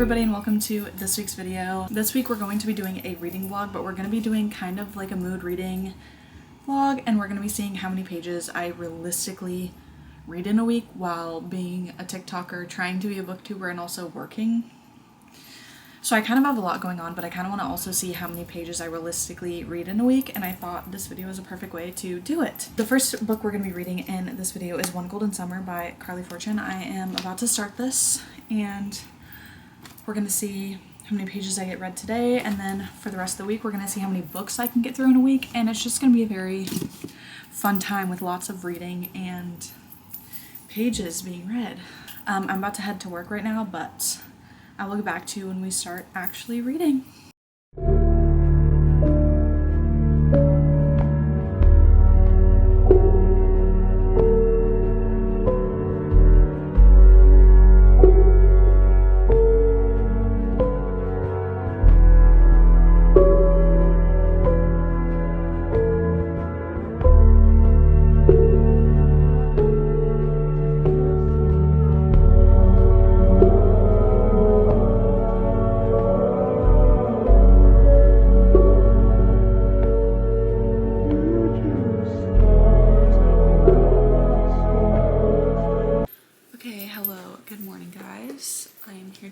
everybody and welcome to this week's video. This week we're going to be doing a reading vlog, but we're going to be doing kind of like a mood reading vlog, and we're going to be seeing how many pages I realistically read in a week while being a TikToker, trying to be a booktuber, and also working. So I kind of have a lot going on, but I kind of want to also see how many pages I realistically read in a week, and I thought this video was a perfect way to do it. The first book we're going to be reading in this video is One Golden Summer by Carley Fortune. I am about to start this, and we're going to see how many pages I get read today, and then for the rest of the week we're going to see how many books I can get through in a week, and it's just going to be a very fun time with lots of reading and pages being read. I'm about to head to work right now, but I will get back to you when we start actually reading.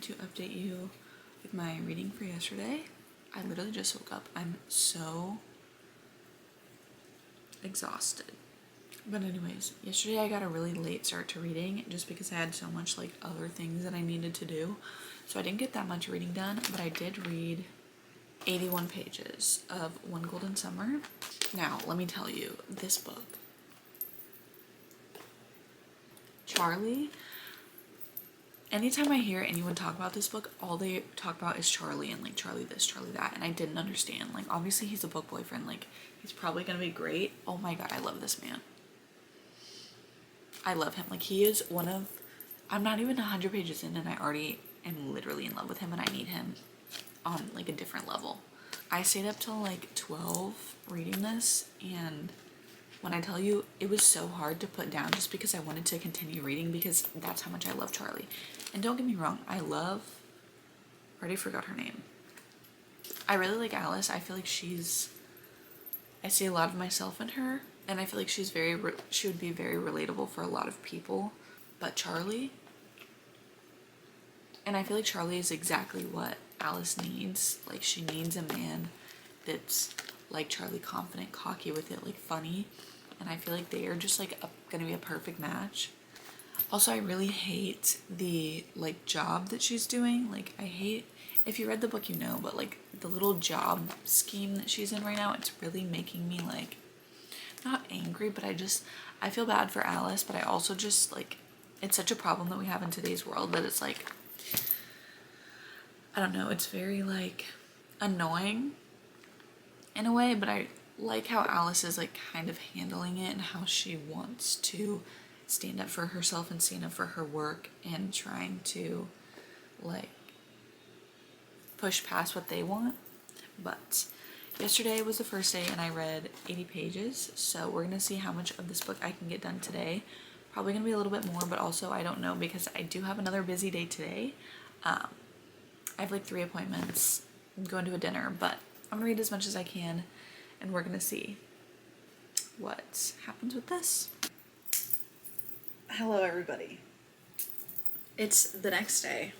To update you with my reading for yesterday. I literally just woke up. I'm so exhausted. But anyways, yesterday I got a really late start to reading just because I had so much like other things that I needed to do. So I didn't get that much reading done, but I did read 81 pages of One Golden Summer. Now, let me tell you, this book, Charlie, anytime I hear anyone talk about this book, all they talk about is Charlie and like Charlie this, Charlie that, and I didn't understand. Like, obviously he's a book boyfriend, like he's probably gonna be great. Oh my god, I love this man. I love him. Like, he is one of, I'm not even 100 pages in and I already am literally in love with him, and I need him on like a different level. I stayed up till like 12 reading this, and when I tell you, it was so hard to put down just because I wanted to continue reading because that's how much I love Charlie. And don't get me wrong, I already forgot her name. I really like Alice. I feel like I see a lot of myself in her, and I feel like she would be very relatable for a lot of people. But Charlie, and I feel like Charlie is exactly what Alice needs. Like, she needs a man that's like Charlie, confident, cocky with it, like funny. And I feel like they are just like gonna be a perfect match. Also, I really hate the like job that she's doing. Like, I hate, if you read the book you know, but like the little job scheme that she's in right now, it's really making me like, not angry, but I feel bad for Alice, but I also just like, it's such a problem that we have in today's world that it's like, I don't know, it's very like annoying in a way, but I like how Alice is like kind of handling it and how she wants to stand up for herself and stand up for her work and trying to like push past what they want. But yesterday was the first day and I read 80 pages, so we're gonna see how much of this book I can get done today. Probably gonna be a little bit more, but also I don't know because I do have another busy day today. I have like 3 appointments. I'm going to a dinner, but I'm gonna read as much as I can, and we're gonna see what happens with this. Hello everybody. It's the next day.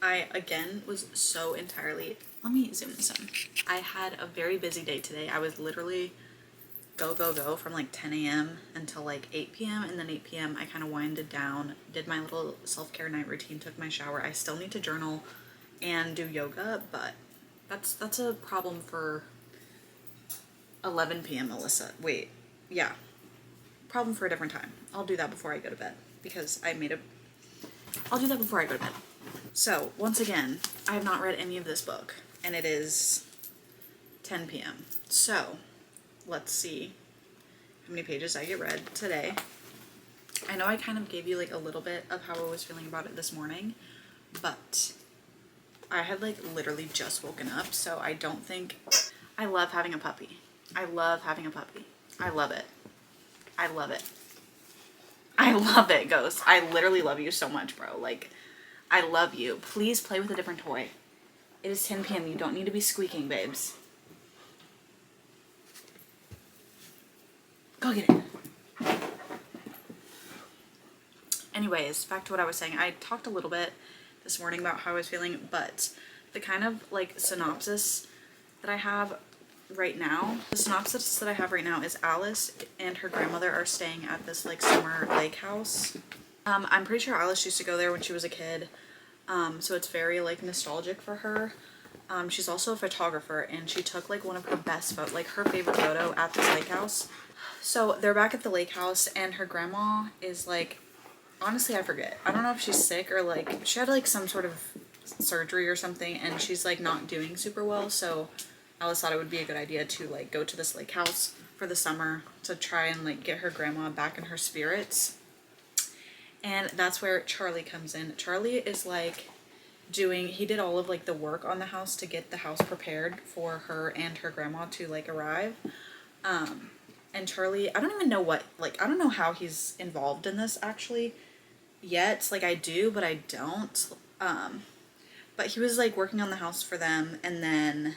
I again was so entirely, let me zoom this in. I had a very busy day today. I was literally go from like 10 a.m. until like 8 p.m. and then 8 p.m. I kind of winded down, did my little self-care night routine, took my shower. I still need to journal and do yoga, but that's a problem for 11 p.m. Alyssa. Wait, yeah. Problem for a different time. I'll do that before I go to bed because I'll do that before I go to bed. So, once again, I have not read any of this book, and it is 10 p.m. So, let's see how many pages I get read today. I know I kind of gave you like a little bit of how I was feeling about it this morning, but I had like literally just woken up, so I don't think, I love having a puppy. I love having a puppy. I love it. I love it. I love it, Ghost. I literally love you so much, bro. Like, I love you. Please play with a different toy. It is 10 p.m. You don't need to be squeaking, babes. Go get it. Anyways, back to what I was saying. I talked a little bit this morning about how I was feeling, but the kind of like synopsis that I have right now, is Alice and her grandmother are staying at this like summer lake house. I'm pretty sure Alice used to go there when she was a kid, so it's very like nostalgic for her. She's also a photographer, and she took like one of her best photos, like her favorite photo at this lake house. So they're back at the lake house, and her grandma is like, honestly, I forget. I don't know if she's sick or like she had like some sort of surgery or something, and she's like not doing super well. So Alice thought it would be a good idea to like go to this lake house for the summer to try and like get her grandma back in her spirits. And that's where Charlie comes in. Charlie is like he did all of like the work on the house to get the house prepared for her and her grandma to like arrive. And Charlie, I don't even know I don't know how he's involved in this actually yet. Like I do, but I don't. But he was like working on the house for them, and then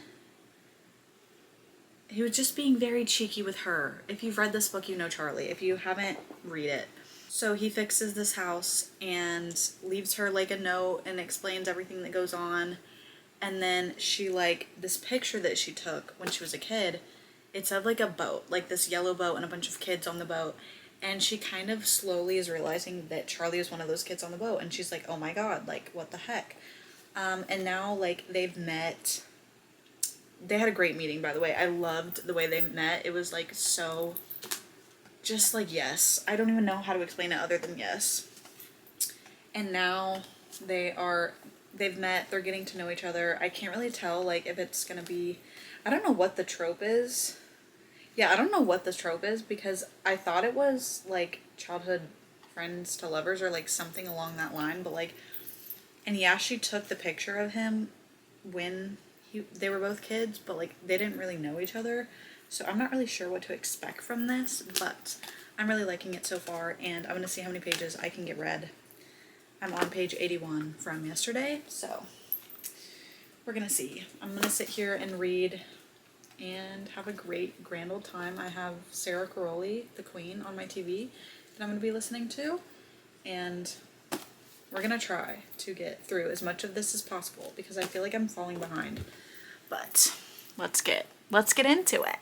he was just being very cheeky with her. If you've read this book, you know Charlie. If you haven't, read it. So he fixes this house and leaves her like a note and explains everything that goes on. And then she like, this picture that she took when she was a kid, it's of like a boat, like this yellow boat and a bunch of kids on the boat. And she kind of slowly is realizing that Charlie is one of those kids on the boat. And she's like, oh my God, like what the heck? And now like they've met. They had a great meeting, by the way. I loved the way they met. It was like so just like yes. I don't even know how to explain it other than yes. And now they've met, they're getting to know each other. I can't really tell like if it's gonna be, I don't know what the trope is. Yeah, I don't know what the trope is, because I thought it was like childhood friends to lovers or like something along that line, but like, and yeah, she took the picture of him when they were both kids, but like they didn't really know each other. So I'm not really sure what to expect from this, but I'm really liking it so far, and I'm gonna see how many pages I can get read. I'm on page 81 from yesterday, so we're gonna see. I'm gonna sit here and read and have a great grand old time. I have Sarah Caroli, the Queen, on my TV that I'm gonna be listening to, and we're gonna try to get through as much of this as possible because I feel like I'm falling behind. But let's get into it.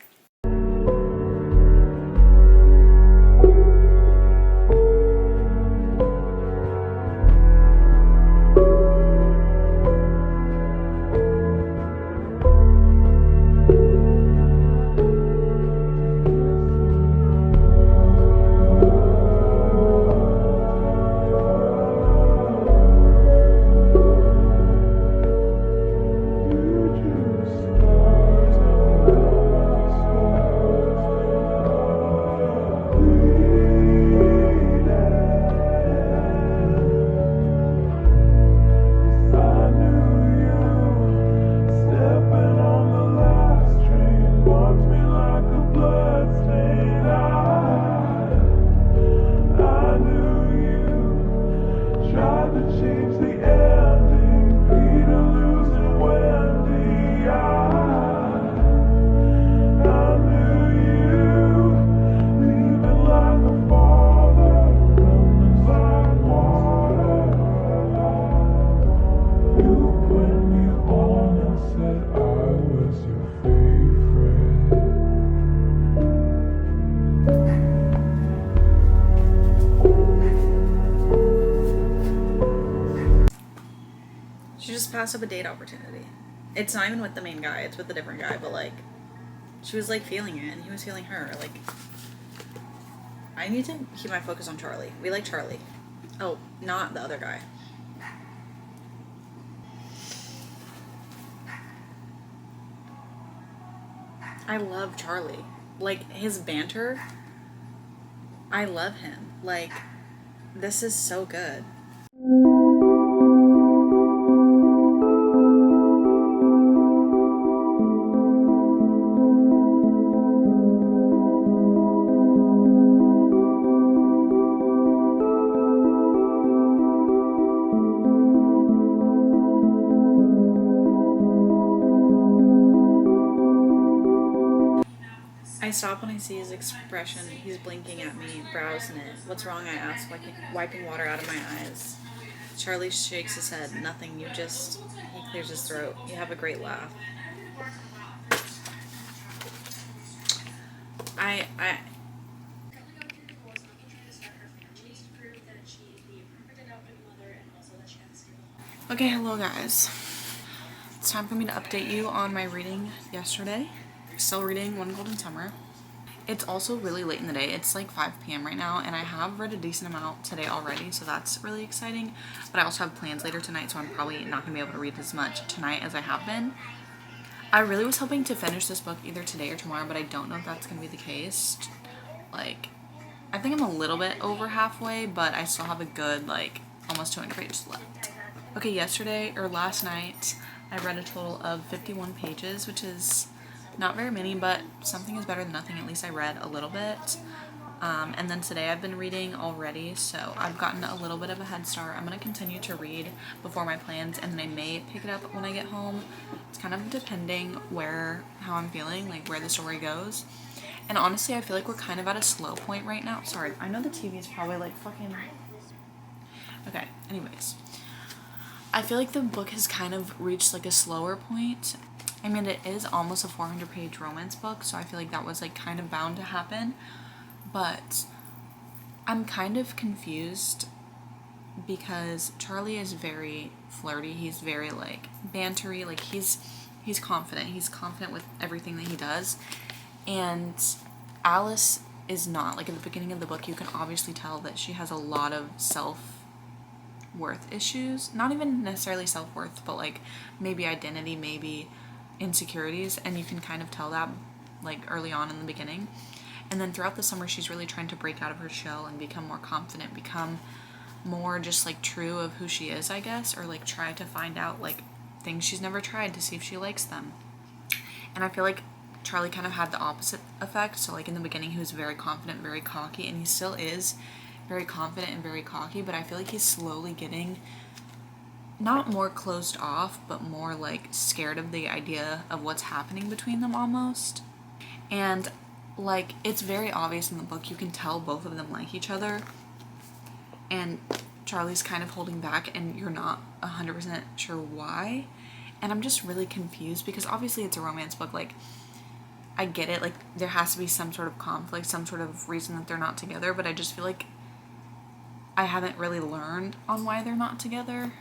Pass up a date opportunity. It's not even with the main guy, it's with a different guy, but like she was like feeling it and he was feeling her. Like I need to keep my focus on Charlie. We like Charlie. Oh, not the other guy. I love Charlie. Like his banter, I love him. Like this is so good. stop when I see his expression. He's blinking at me, browsing it. What's wrong, I ask, wiping water out of my eyes. Charlie shakes his head. Nothing, he clears his throat. You have a great laugh. I Okay, hello guys. It's time for me to update you on my reading yesterday. Still reading One Golden Summer. It's also really late in the day. It's like 5 p.m. right now, and I have read a decent amount today already, so that's really exciting. But I also have plans later tonight, so I'm probably not going to be able to read as much tonight as I have been. I really was hoping to finish this book either today or tomorrow, but I don't know if that's going to be the case. Like, I think I'm a little bit over halfway, but I still have a good, like, almost 200 pages left. Okay, last night, I read a total of 51 pages, which is not very many, but something is better than nothing. At least I read a little bit. And then today I've been reading already, so I've gotten a little bit of a head start. I'm going to continue to read before my plans, and then I may pick it up when I get home. It's kind of depending how I'm feeling, like where the story goes. And honestly, I feel like we're kind of at a slow point right now. Sorry, I know the TV is probably like fucking... Okay, anyways. I feel like the book has kind of reached like a slower point. I mean, it is almost a 400-page romance book, so I feel like that was like kind of bound to happen. But I'm kind of confused because Charlie is very flirty. He's very like bantery. Like he's confident. He's confident with everything that he does. And Alice is not. Like at the beginning of the book, you can obviously tell that she has a lot of self-worth issues. Not even necessarily self-worth, but like maybe identity, maybe insecurities, and you can kind of tell that like early on in the beginning. And then throughout the summer, she's really trying to break out of her shell and become more confident, become more just like true of who she is, I guess, or like try to find out like things she's never tried to see if she likes them. And I feel like Charlie kind of had the opposite effect. So like in the beginning, he was very confident, very cocky, and he still is very confident and very cocky, but I feel like he's slowly getting not more closed off, but more like scared of the idea of what's happening between them almost. And like it's very obvious in the book, you can tell both of them like each other, and Charlie's kind of holding back and you're not 100% sure why. And I'm just really confused because obviously it's a romance book. Like I get it, like there has to be some sort of conflict, some sort of reason that they're not together, but I just feel like I haven't really learned on why they're not together,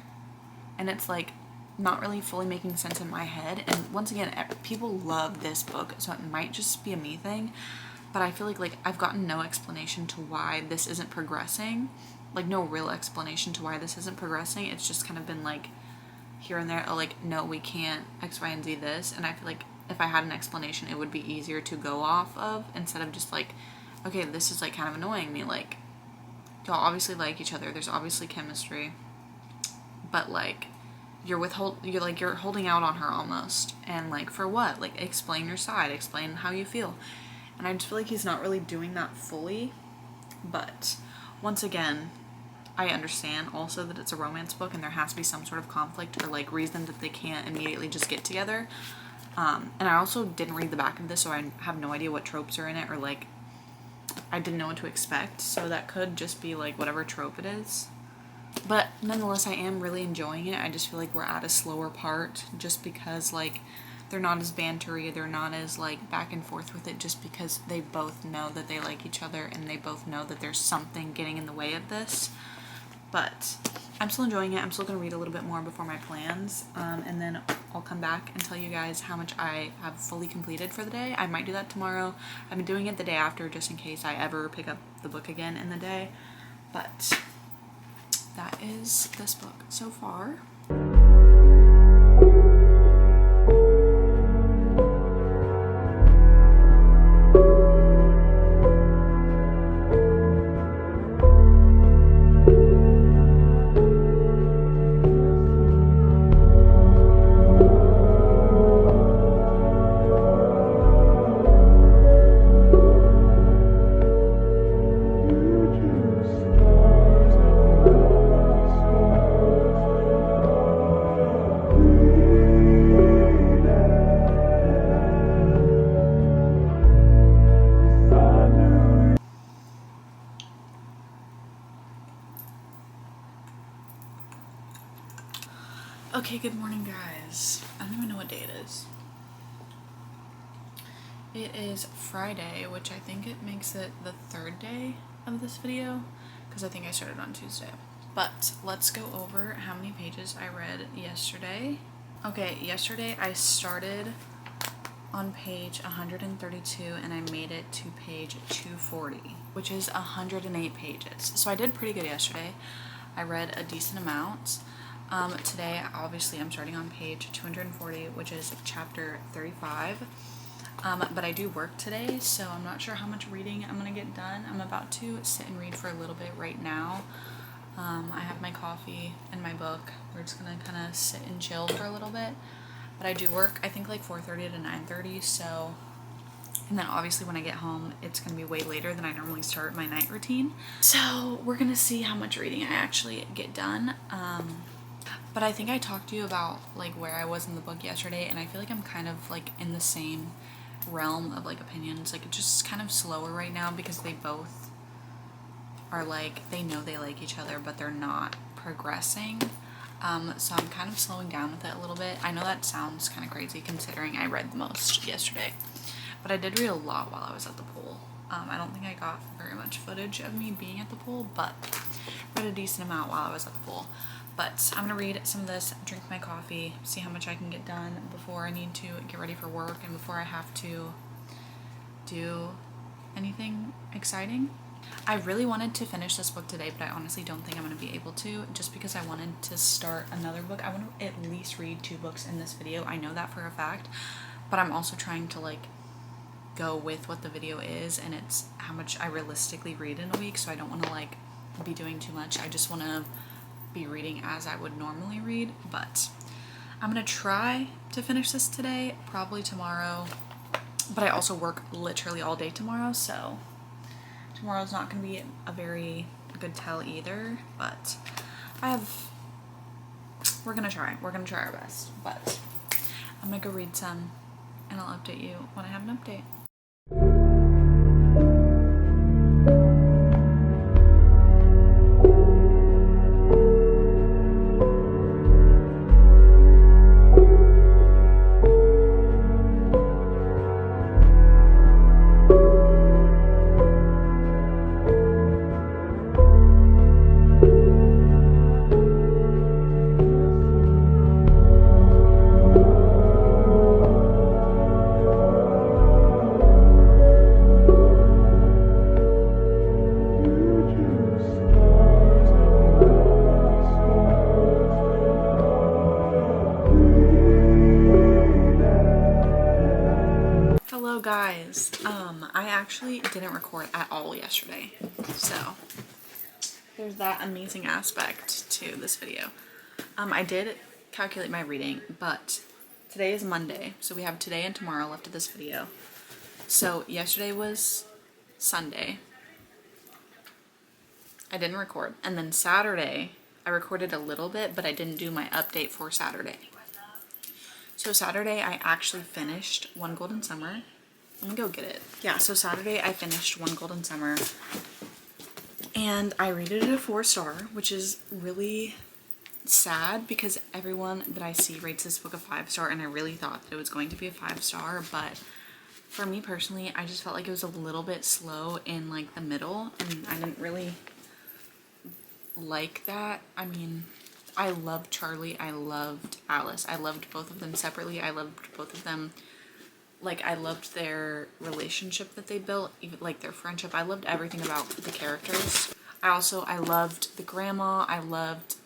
and it's like not really fully making sense in my head. And once again, people love this book, so it might just be a me thing, but I feel like I've gotten no explanation to why this isn't progressing, like no real explanation to why this isn't progressing. It's just kind of been like here and there, oh, like no, we can't X, Y, and Z this, and I feel like if I had an explanation, it would be easier to go off of, instead of just like, okay, this is like kind of annoying me, like y'all obviously like each other, there's obviously chemistry, but like you're holding out on her almost, and like for what? Like explain your side, explain how you feel. And I just feel like he's not really doing that fully. But once again, I understand also that it's a romance book and there has to be some sort of conflict or like reason that they can't immediately just get together. And I also didn't read the back of this, so I have no idea what tropes are in it, or like I didn't know what to expect, so that could just be like whatever trope it is. But nonetheless, I am really enjoying it. I just feel like we're at a slower part just because like they're not as bantery, they're not as like back and forth with it, just because they both know that they like each other and they both know that there's something getting in the way of this. But I'm still enjoying it. I'm still going to read a little bit more before my plans, and then I'll come back and tell you guys how much I have fully completed for the day. I might do that tomorrow. I've been doing it the day after just in case I ever pick up the book again in the day. But that is this book so far. Okay, good morning, guys. I don't even know what day it is. It is Friday, which I think it makes it the third day of this video, because I think I started on Tuesday. But let's go over how many pages I read yesterday. Okay, yesterday I started on page 132 and I made it to page 240, which is 108 pages. So I did pretty good yesterday. I read a decent amount. Today, obviously, I'm starting on page 240, which is chapter 35. But I do work today, so I'm not sure how much reading I'm gonna get done. I'm about to sit and read for a little bit right now. I have my coffee and my book. We're just gonna kind of sit and chill for a little bit. But I do work, I think, like 4:30 to 9:30, so... And then obviously when I get home, it's gonna be way later than I normally start my night routine. So we're gonna see how much reading I actually get done. But I think I talked to you about like where I was in the book yesterday, and I feel like I'm kind of like in the same realm of like opinions. Like it's just kind of slower right now because they both are like, they know they like each other, but they're not progressing. So I'm kind of slowing down with it a little bit. I know that sounds kind of crazy considering I read the most yesterday, but I did read a lot while I was at the pool. I don't think I got very much footage of me being at the pool, but I read a decent amount while I was at the pool. But I'm gonna read some of this, drink my coffee, see how much I can get done before I need to get ready for work and before I have to do anything exciting. I really wanted to finish this book today, but I honestly don't think I'm gonna be able to, just because I wanted to start another book. I want to at least read 2 books in this video. I know that for a fact, but I'm also trying to like go with what the video is, and it's how much I realistically read in a week, so I don't want to like be doing too much. I just want to be reading as I would normally read, but I'm gonna try to finish this today, probably tomorrow, but I also work literally all day tomorrow, so tomorrow's not gonna be a very good tell either, but we're gonna try our best. But I'm gonna go read some and I'll update you when I have an update. Hello guys, I actually didn't record at all yesterday, so there's that amazing aspect to this video. I did calculate my reading, but today is Monday, so we have today and tomorrow left of this video. So yesterday was Sunday. I didn't record, and then Saturday I recorded a little bit, but I didn't do my update for Saturday. So Saturday I actually finished One Golden Summer. Let me go get it. Yeah, so Saturday I finished One Golden Summer and I rated it a 4-star, which is really sad because everyone that I see rates this book a 5-star, and I really thought that it was going to be a 5-star, but for me personally, I just felt like it was a little bit slow in like the middle, and I didn't really like that. I mean, I loved Charlie, I loved Alice, I loved both of them separately, I loved both of them, like I loved their relationship that they built, even like their friendship. I loved everything about the characters. I loved the grandma. I loved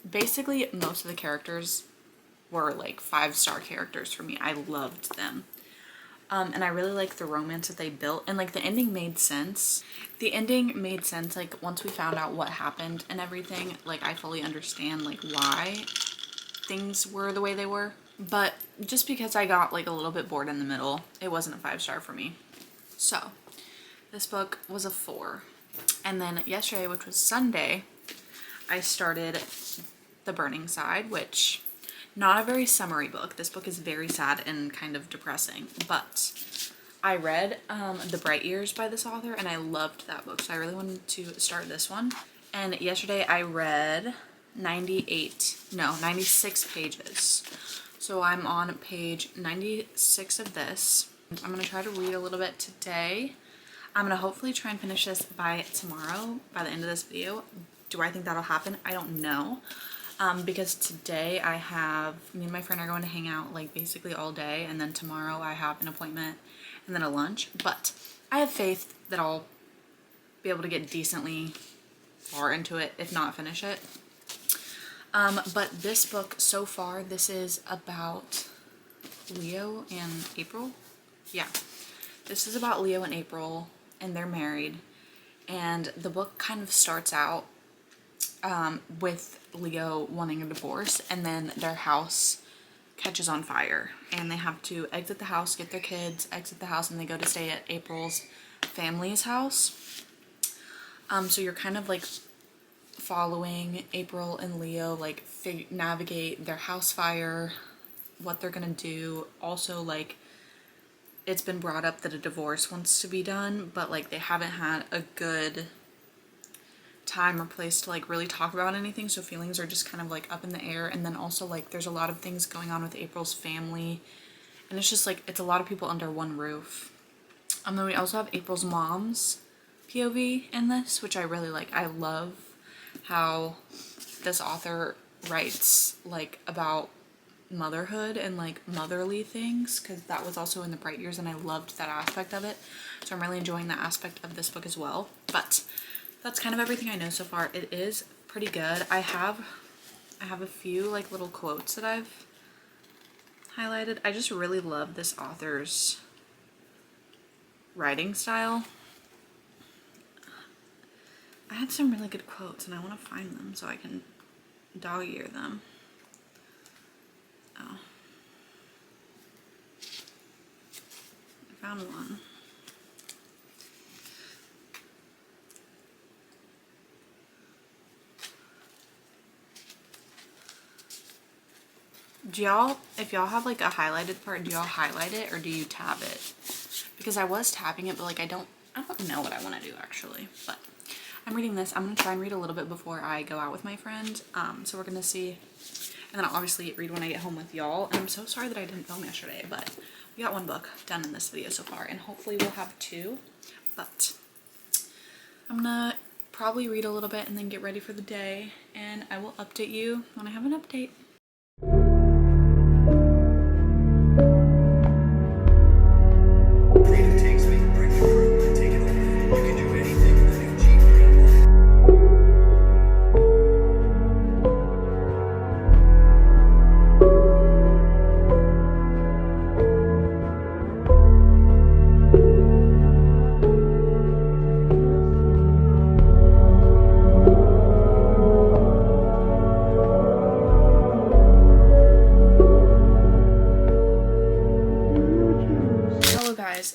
basically most of the characters were like 5-star characters for me. I loved them. And I really liked the romance that they built, and like the ending made sense. The ending made sense, like once we found out what happened and everything, like I fully understand like why things were the way they were. But just because I got like a little bit bored in the middle, it wasn't a 5-star for me. So this book was a 4. And then yesterday, which was Sunday, I started The Burning Side, which not a very summery book. This book is very sad and kind of depressing, but I read The Bright Years by this author and I loved that book, so I really wanted to start this one. And yesterday I read 96 pages. So I'm on page 96 of this. I'm gonna try to read a little bit today. I'm gonna hopefully try and finish this by tomorrow, by the end of this video. Do I think that'll happen? I don't know. Because today me and my friend are going to hang out like basically all day, and then tomorrow I have an appointment and then a lunch. But I have faith that I'll be able to get decently far into it, if not finish it. But this book so far, this is about Leo and April. Yeah, this is about Leo and April, and they're married. And the book kind of starts out with Leo wanting a divorce, and then their house catches on fire, and they have to exit the house, get their kids, exit the house, and they go to stay at April's family's house. So you're kind of like following April and Leo like navigate their house fire, what they're gonna do. Also, like, it's been brought up that a divorce wants to be done, but like they haven't had a good time or place to like really talk about anything, so feelings are just kind of like up in the air. And then also like there's a lot of things going on with April's family, and it's just like it's a lot of people under one roof. Then we also have April's mom's POV in this, which I really like. I love how this author writes like about motherhood and like motherly things, because that was also in the Bright Years and I loved that aspect of it. So I'm really enjoying that aspect of this book as well. But that's kind of everything I know so far. It is pretty good. I have a few like little quotes that I've highlighted. I just really love this author's writing style. I had some really good quotes and I want to find them so I can dog-ear them. Oh. I found one. If y'all have like a highlighted part, do y'all highlight it or do you tab it? Because I was tabbing it, but like I don't know what I want to do actually. But I'm reading this. I'm gonna try and read a little bit before I go out with my friend. So we're gonna see, and then I'll obviously read when I get home with y'all. And I'm so sorry that I didn't film yesterday, but we got one book done in this video so far, and hopefully we'll have two. But I'm gonna probably read a little bit and then get ready for the day, and I will update you when I have an update.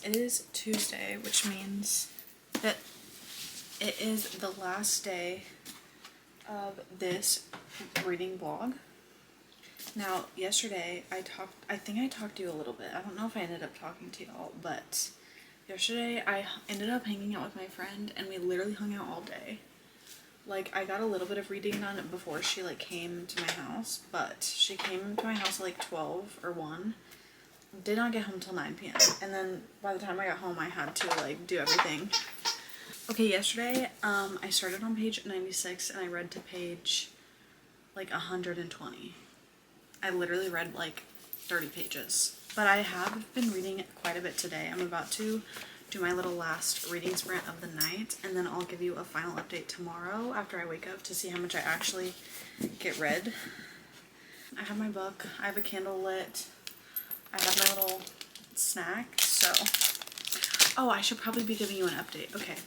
It is Tuesday, which means that it is the last day of this reading vlog. Now, yesterday I think I talked to you a little bit. I don't know if I ended up talking to y'all, but yesterday I ended up hanging out with my friend and we literally hung out all day. Like, I got a little bit of reading done before she like came to my house, but she came to my house at like 12 or 1. Did not get home till 9 p.m. and then by the time I got home I had to like do everything. Okay, yesterday I started on page 96 and I read to page like 120. I literally read like 30 pages, but I have been reading quite a bit today. I'm about to do my little last reading sprint of the night, and then I'll give you a final update tomorrow after I wake up to see how much I actually get read. I have my book, I have a candle lit, I have my little snack, so, oh, I should probably be giving you an update. Okay,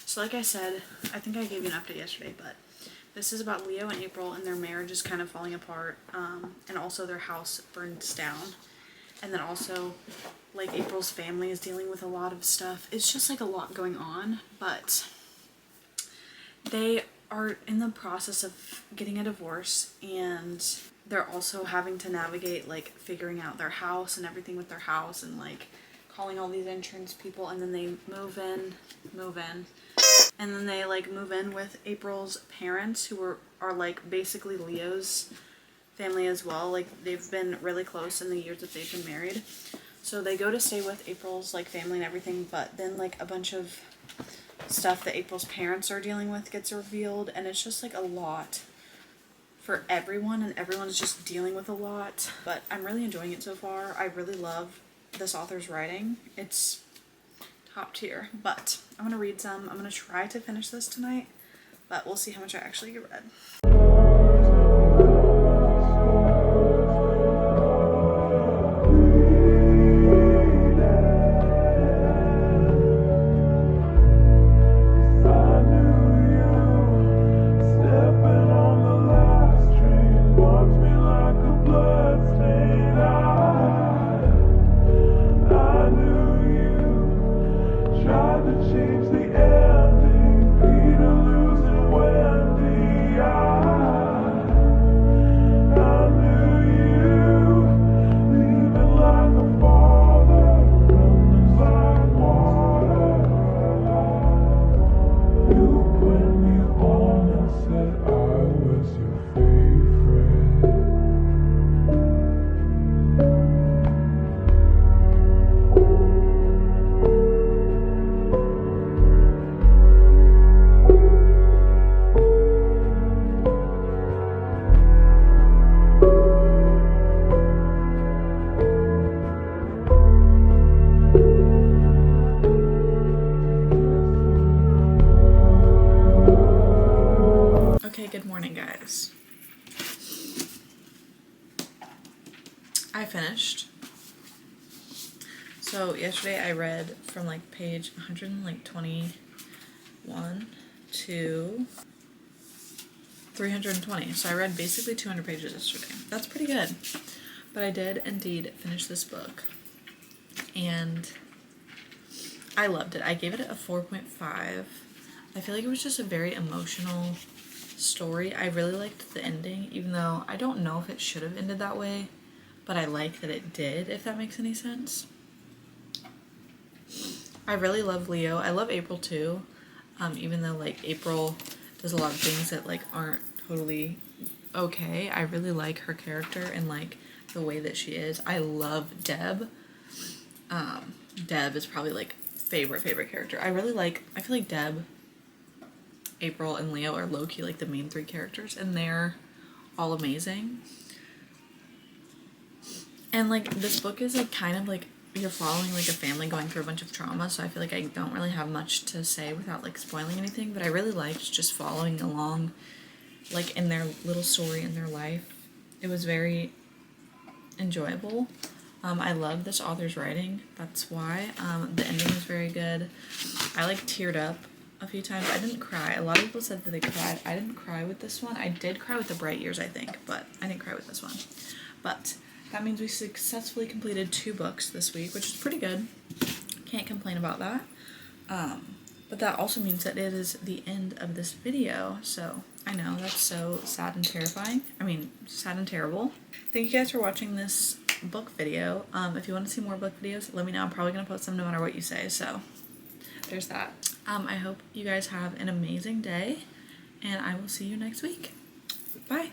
so like I said, I think I gave you an update yesterday, but this is about Leo and April, and their marriage is kind of falling apart, and also their house burns down, and then also, like, April's family is dealing with a lot of stuff. It's just, like, a lot going on, but they are in the process of getting a divorce, and they're also having to navigate like figuring out their house and everything with their house, and like calling all these insurance people, and then they move in, and then they like move in with April's parents, who are like basically Leo's family as well. Like they've been really close in the years that they've been married. So they go to stay with April's like family and everything, but then like a bunch of stuff that April's parents are dealing with gets revealed, and it's just like a lot for everyone, and everyone's just dealing with a lot. But I'm really enjoying it so far. I really love this author's writing. It's top tier. But I'm gonna read some. I'm gonna try to finish this tonight, but we'll see how much I actually get read. Good morning, guys. I finished. So yesterday I read from like page 121 to 320. So I read basically 200 pages yesterday. That's pretty good. But I did indeed finish this book, and I loved it. I gave it a 4.5. I feel like it was just a very emotional story. I really liked the ending, even though I don't know if it should have ended that way, but I like that it did, if that makes any sense. I really love Leo. I love April too, even though like April does a lot of things that like aren't totally okay. I really like her character and like the way that she is. I love Deb. Deb is probably like favorite character. I feel like Deb, April, and Leo are low-key like the main three characters, and they're all amazing. And like this book is like kind of like you're following like a family going through a bunch of trauma, so I feel like I don't really have much to say without like spoiling anything, but I really liked just following along like in their little story in their life. It was very enjoyable. I love this author's writing, that's why. The ending was very good. I like teared up a few times. I didn't cry. A lot of people said that they cried. I didn't cry with this one. I did cry with The Bright Years, I think, but I didn't cry with this one. But that means we successfully completed 2 books this week, which is pretty good. Can't complain about that. But that also means that it is the end of this video, so I know that's so sad and terrifying. I mean, sad and terrible. Thank you guys for watching this book video. If you want to see more book videos, let me know. I'm probably going to post them no matter what you say, so there's that. I hope you guys have an amazing day, and I will see you next week. Bye.